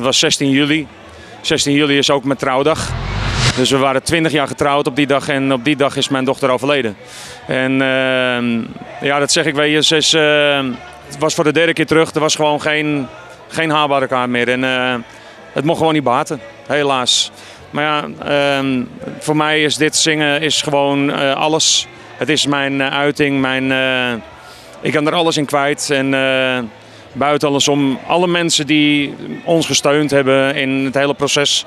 was 16 juli. 16 juli is ook mijn trouwdag. Dus we waren 20 jaar getrouwd op die dag en op die dag is mijn dochter overleden. En ja, dat zeg ik, weet je, het was voor de derde keer terug. Er was gewoon geen haar bij elkaar meer. En het mocht gewoon niet baten, helaas. Maar ja, voor mij is dit zingen is gewoon alles. Het is mijn uiting, ik kan er alles in kwijt. En buiten alles om, alle mensen die ons gesteund hebben in het hele proces,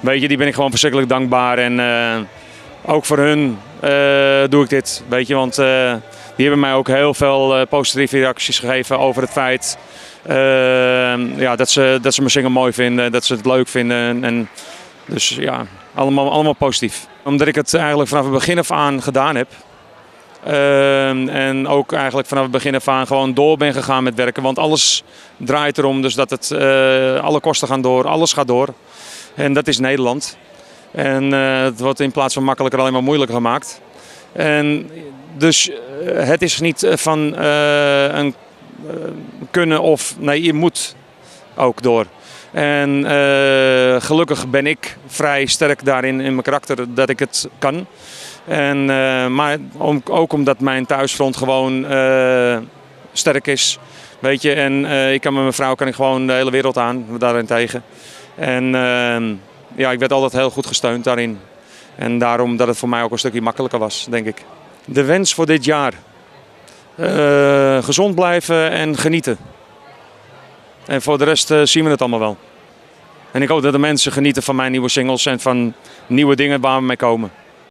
weet je, die ben ik gewoon verschrikkelijk dankbaar. En ook voor hun doe ik dit, weet je, want die hebben mij ook heel veel positieve reacties gegeven over het feit ja, dat ze mijn zingen mooi vinden, dat ze het leuk vinden. En dus ja, allemaal positief. Omdat ik het eigenlijk vanaf het begin af aan gedaan heb. En ook eigenlijk vanaf het begin af aan gewoon door ben gegaan met werken. Want alles draait erom, dus dat alle kosten gaan door, alles gaat door. En dat is Nederland. En het wordt in plaats van makkelijker alleen maar moeilijker gemaakt. En dus het is niet van een kunnen of nee, je moet ook door. En gelukkig ben ik vrij sterk daarin in mijn karakter dat ik het kan. En, maar ook omdat mijn thuisfront gewoon sterk is, weet je. En ik kan met mijn vrouw gewoon de hele wereld aan, daarin tegen. En ja, ik werd altijd heel goed gesteund daarin. En daarom dat het voor mij ook een stukje makkelijker was, denk ik. De wens voor dit jaar. Gezond blijven en genieten. En voor de rest zien we het allemaal wel. En ik hoop dat de mensen genieten van mijn nieuwe singles en van nieuwe dingen waar we mee komen.